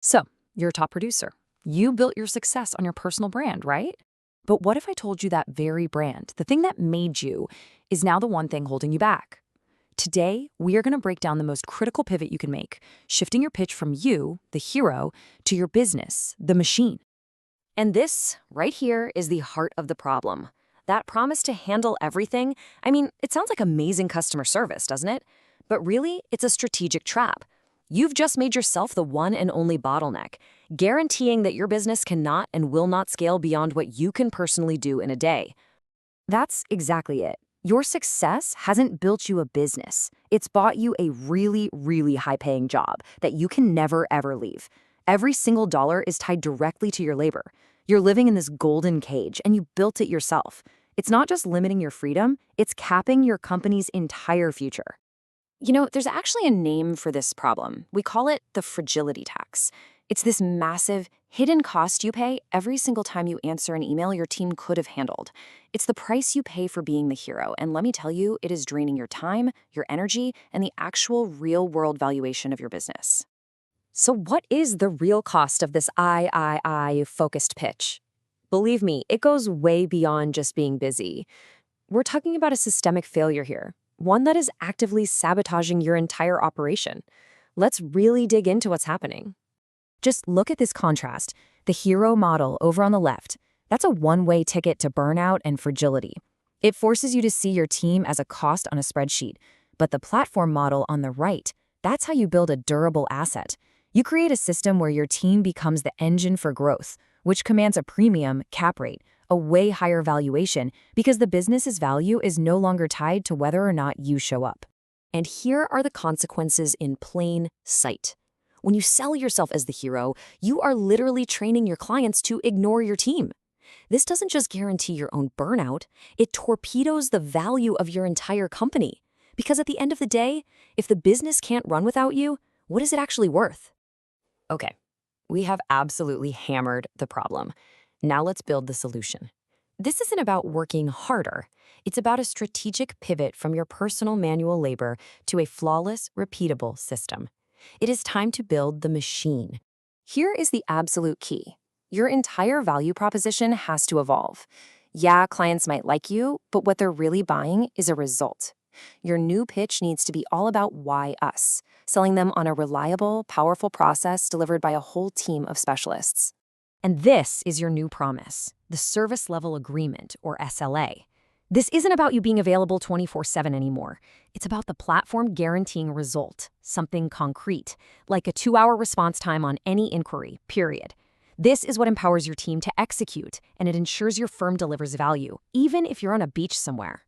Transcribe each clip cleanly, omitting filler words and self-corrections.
So, you're a top producer. You built your success on your personal brand, right? But what if I told you that very brand, the thing that made you, is now the one thing holding you back? Today, we are going to break down the most critical pivot you can make, shifting your pitch from you, the hero, to your business, the machine. And this, right here, is the heart of the problem. That promise to handle everything, I mean, it sounds like amazing customer service, doesn't it? But really, it's a strategic trap. You've just made yourself the one and only bottleneck, guaranteeing that your business cannot and will not scale beyond what you can personally do in a day. That's exactly it. Your success hasn't built you a business. It's bought you a really, really high-paying job that you can never, ever leave. Every single dollar is tied directly to your labor. You're living in this golden cage, and you built it yourself. It's not just limiting your freedom, it's capping your company's entire future. You know, there's actually a name for this problem. We call it the fragility tax. It's this massive, hidden cost you pay every single time you answer an email your team could have handled. It's the price you pay for being the hero, and let me tell you, it is draining your time, your energy, and the actual real-world valuation of your business. So what is the real cost of this I focused pitch? Believe me, it goes way beyond just being busy. We're talking about a systemic failure here, one that is actively sabotaging your entire operation. Let's really dig into what's happening. Just look at this contrast. The hero model over on the left, that's a one-way ticket to burnout and fragility. It forces you to see your team as a cost on a spreadsheet. But the platform model on the right, that's how you build a durable asset. You create a system where your team becomes the engine for growth, which commands a premium cap rate, a way higher valuation, because the business's value is no longer tied to whether or not you show up. And here are the consequences in plain sight. When you sell yourself as the hero, you are literally training your clients to ignore your team. This doesn't just guarantee your own burnout, it torpedoes the value of your entire company. Because at the end of the day, if the business can't run without you, what is it actually worth? Okay, we have absolutely hammered the problem. Now let's build the solution. This isn't about working harder. It's about a strategic pivot from your personal manual labor to a flawless, repeatable system. It is time to build the machine. Here is the absolute key. Your entire value proposition has to evolve. Yeah, clients might like you, but what they're really buying is a result. Your new pitch needs to be all about why us, selling them on a reliable, powerful process delivered by a whole team of specialists. And this is your new promise, the Service Level Agreement, or SLA. This isn't about you being available 24/7 anymore. It's about the platform guaranteeing a result, something concrete, like a 2-hour response time on any inquiry, period. This is what empowers your team to execute, and it ensures your firm delivers value, even if you're on a beach somewhere.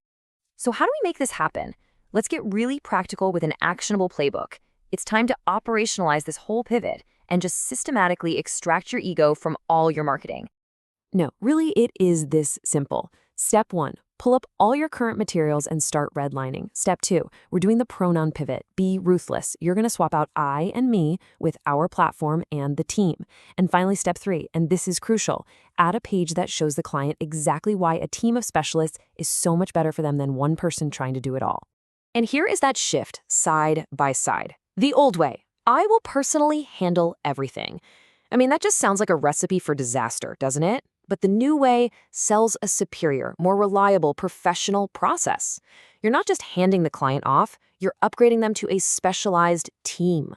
So how do we make this happen? Let's get really practical with an actionable playbook. It's time to operationalize this whole pivot and just systematically extract your ego from all your marketing. No, really, it is this simple. Step 1, pull up all your current materials and start redlining. Step 2, we're doing the pronoun pivot. Be ruthless. You're going to swap out I and me with our platform and the team. And finally, step 3, and this is crucial, add a page that shows the client exactly why a team of specialists is so much better for them than one person trying to do it all. And here is that shift, side by side. The old way, I will personally handle everything. I mean, that just sounds like a recipe for disaster, doesn't it? But the new way sells a superior, more reliable, professional process. You're not just handing the client off, you're upgrading them to a specialized team.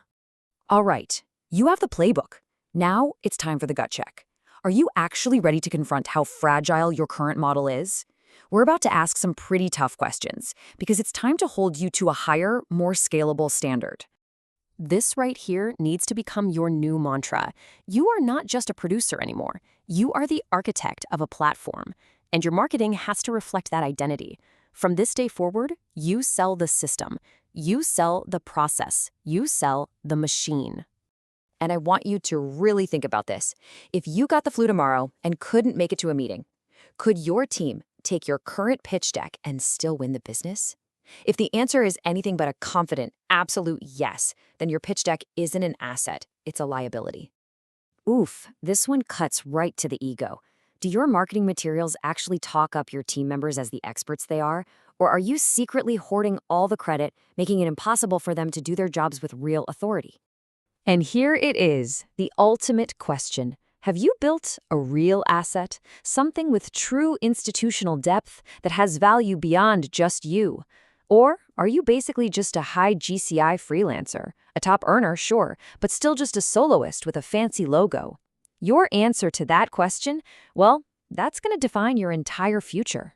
All right, you have the playbook. Now it's time for the gut check. Are you actually ready to confront how fragile your current model is? We're about to ask some pretty tough questions because it's time to hold you to a higher, more scalable standard. This right here needs to become your new mantra. You are not just a producer anymore. You are the architect of a platform, and your marketing has to reflect that identity. From this day forward, you sell the system. You sell the process. You sell the machine. And I want you to really think about this. If you got the flu tomorrow and couldn't make it to a meeting, could your team take your current pitch deck and still win the business? If the answer is anything but a confident, absolute yes, then your pitch deck isn't an asset, it's a liability. Oof, this one cuts right to the ego. Do your marketing materials actually talk up your team members as the experts they are? Or are you secretly hoarding all the credit, making it impossible for them to do their jobs with real authority? And here it is, the ultimate question. Have you built a real asset, something with true institutional depth that has value beyond just you? Or are you basically just a high GCI freelancer, a top earner, sure, but still just a soloist with a fancy logo? Your answer to that question, well, that's going to define your entire future.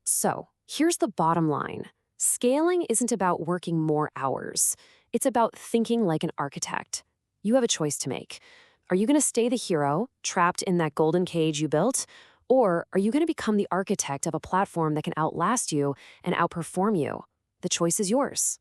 So, here's the bottom line. Scaling isn't about working more hours. It's about thinking like an architect. You have a choice to make. Are you going to stay the hero, trapped in that golden cage you built? Or are you going to become the architect of a platform that can outlast you and outperform you? The choice is yours.